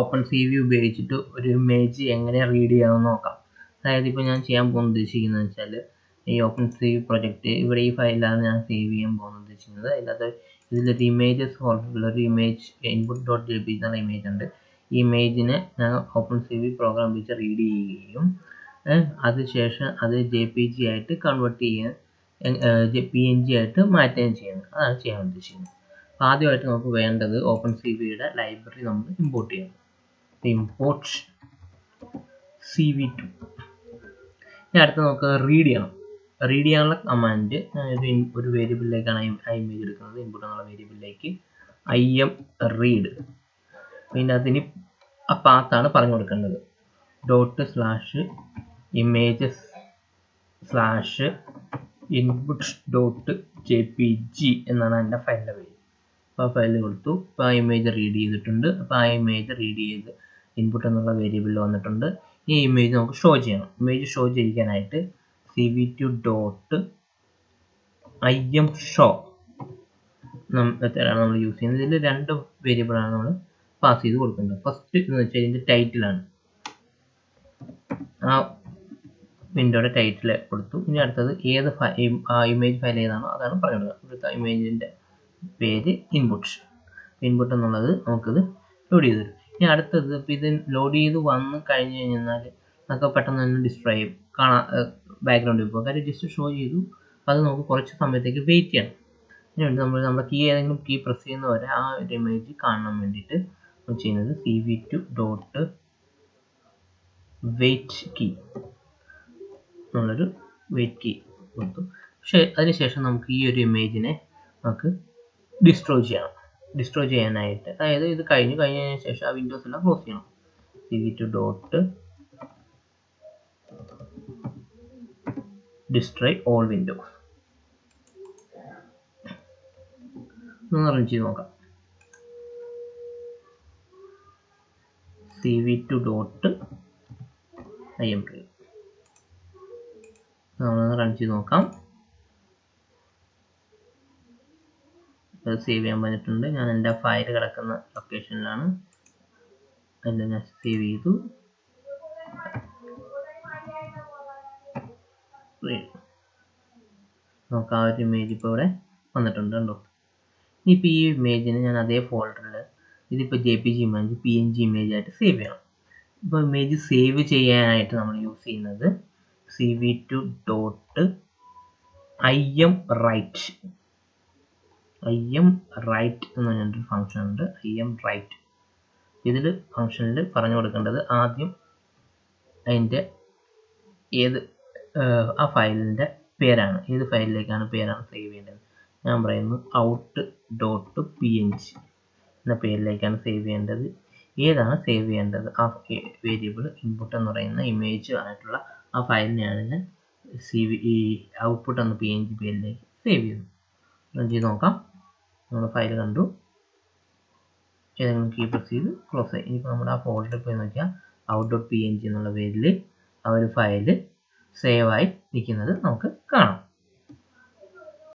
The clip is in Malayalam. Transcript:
OpenCV ഉപയോഗിച്ചിട്ട് ഒരു ഇമേജ് എങ്ങനെ റീഡ് ചെയ്യാമെന്ന് നോക്കാം. അതായത് ഇപ്പോൾ ഞാൻ ചെയ്യാൻ പോകുന്ന ഉദ്ദേശിക്കുന്നത് വെച്ചാൽ ഈ OpenCV പ്രൊജക്റ്റ് ഇവിടെ ഈ ഫയലിലാണ് ഞാൻ സേവ് ചെയ്യാൻ പോകുന്നത് ഉദ്ദേശിക്കുന്നത്. അതിനകത്ത് ഇതിലൊരു ഇമേജസ് ഫോൾഡറിൽ ഒരു ഇമേജ് input.jpg എന്നുള്ള ഇമേജ് ഉണ്ട്. ഈ ഇമേജിനെ ഞാൻ OpenCV പ്രോഗ്രാം വെച്ച് റീഡ് ചെയ്യുകയും അതിനുശേഷം അത് JPG ആയിട്ട് കൺവേർട്ട് ചെയ്യുകയും PNG ആയിട്ട് മാറ്റുകയും ചെയ്യുന്നത്. അതാണ് ചെയ്യാൻ ഉദ്ദേശിക്കുന്നത്. ആദ്യമായിട്ട് നമുക്ക് വേണ്ടത് OpenCVയുടെ ലൈബ്രറി നമ്മൾ ഇമ്പോർട്ട് ചെയ്യണം. Import CV2. ഇനി അടുത്ത് നമുക്ക് റീഡ് ചെയ്യണം. റീഡ് ചെയ്യാനുള്ള കമാൻഡ് ഒരു വേരിയബിളിലേക്കാണ് ആ ഇമേജ് എടുക്കുന്നത്. ഇൻപുട്ട് എന്നുള്ള വേരിയബിളിലേക്ക് im read. പിന്നെ അതിന് ആ പാത്താണ് പറഞ്ഞു കൊടുക്കേണ്ടത്. ./images/input.jpg എന്നാണ് എൻ്റെ ഫയലിൻ്റെ പേര്. അപ്പോൾ ആ ഫയൽ കൊടുത്തു. അപ്പോൾ ആ ഇമേജ് റീഡ് ചെയ്തിട്ടുണ്ട്. അപ്പോൾ ആ ഇമേജ് റീഡ് ചെയ്ത് ഇൻപുട്ട് എന്നുള്ള വേരിയബിളിൽ വന്നിട്ടുണ്ട്. ഈ ഇമേജ് നമുക്ക് ഷോ ചെയ്യണം. ഇമേജ് ഷോ ചെയ്യിക്കാനായിട്ട് cv2.imshow മെത്തേഡാണ് നമ്മൾ യൂസ് ചെയ്യുന്നത്. ഇതിൽ രണ്ട് വേരിയബിളാണ് നമ്മൾ പാസ് ചെയ്ത് കൊടുക്കുന്നത്. ഫസ്റ്റ് എന്ന് വെച്ചാൽ ഇതിൻ്റെ ടൈറ്റിലാണ്. ആ വിൻഡോയുടെ ടൈറ്റിൽ കൊടുത്തു. ഇനി അടുത്തത് ഏത് ഇമേജ് ഫയൽ ഏതാണോ അതാണ് പറയുന്നത്. ഇവിടുത്തെ ഇമേജിൻ്റെ പേര് ഇൻപുട്ട് എന്നുള്ളത് നമുക്കിത് ലോഡ് ചെയ്ത് തരും. ഇനി അടുത്തത് ഇപ്പോൾ ഇത് ലോഡ് ചെയ്ത് വന്ന് കഴിഞ്ഞ് കഴിഞ്ഞാൽ നമുക്ക് പെട്ടെന്ന് തന്നെ ഡിസ്പ്ലേ ചെയ്യും. ബാക്ക്ഗ്രൗണ്ടിൽ പോകും. കാര്യം ജസ്റ്റ് ഷോ ചെയ്തു. അത് നമുക്ക് കുറച്ച് സമയത്തേക്ക് വെയിറ്റ് ചെയ്യണം. ഇതിനുവേണ്ടി നമ്മുടെ കീ ഏതെങ്കിലും കീ പ്രസ് ചെയ്യുന്ന വരെ ആ ഒരു ഇമേജ് കാണാൻ വേണ്ടിയിട്ട് നമ്മൾ ചെയ്യുന്നത് cv2.wait key എന്നുള്ളൊരു വെയിറ്റ് കീ കൊടുത്തു. പക്ഷേ അതിനുശേഷം നമുക്ക് ഈ ഒരു ഇമേജിനെ നമുക്ക് ഡിസ്ട്രോയ് ചെയ്യണം. ഡിസ്ട്രോയ് ചെയ്യാനായിട്ട് അതായത് ഇത് കഴിഞ്ഞതിന് ശേഷം ആ വിൻഡോസ് എല്ലാം ക്ലോസ് ചെയ്യണം. cv2.destroy all windows ഒന്ന് റൺ ചെയ്ത് നോക്കാം. cv2.imread നമ്മളൊന്ന് റൺ ചെയ്ത് നോക്കാം. അത് സേവ് ചെയ്യാൻ പറഞ്ഞിട്ടുണ്ട്. ഞാൻ എൻ്റെ ഫയൽ കിടക്കുന്ന ലൊക്കേഷനിലാണ്. അതിൽ ഞാൻ സേവ് ചെയ്തു. നമുക്ക് ആ ഒരു ഇമേജ് ഇപ്പോൾ ഇവിടെ വന്നിട്ടുണ്ട് കണ്ടോ. ഇനിയിപ്പോൾ ഈ ഇമേജിന് ഞാൻ അതേ ഫോൾഡറിൽ ഇതിപ്പോൾ JPG ഇമേജ് PNG ഇമേജ് ആയിട്ട് സേവ് ചെയ്യണം. ഇപ്പോൾ ഇമേജ് സേവ് ചെയ്യാനായിട്ട് നമ്മൾ യൂസ് ചെയ്യുന്നത് cv2.imwrite imwrite എന്ന് പറഞ്ഞൊരു ഫംഗ്ഷൻ ഉണ്ട്. imwrite ഇതിൽ ഫംഗ്ഷനിൽ പറഞ്ഞു കൊടുക്കേണ്ടത് ആദ്യം അതിൻ്റെ ആ ഫയലിൻ്റെ പേരാണ്. ഏത് ഫയലിലേക്കാണ് പേരാണ് സേവ് ചെയ്യേണ്ടത്. ഞാൻ പറയുന്നു out.png എന്ന പേരിലേക്കാണ് സേവ് ചെയ്യേണ്ടത്. ഏതാണ് സേവ് ചെയ്യേണ്ടത് ആ വേരിയബിൾ ഇൻപുട്ട് എന്ന് പറയുന്ന ഇമേജ് ആയിട്ടുള്ള ആ ഫയലിനെയാണ് ഞാൻ ഔട്ട്പുട്ട് എന്ന PNG പേരിലേക്ക് സേവ് ചെയ്തു. റൺ ചെയ്ത് നോക്കാം. നമ്മൾ ഫയൽ കണ്ടു. ഏതെങ്കിലും കീ പ്രസ് ചെയ്ത് ക്ലോസ് ആയി. ഇനിയിപ്പോൾ നമ്മുടെ ആ ഫോൾഡറിൽ പോയി നോക്കിയാൽ out.png എന്നുള്ള പേരിൽ ആ ഒരു ഫയൽ സേവായി നിൽക്കുന്നത് നമുക്ക് കാണാം.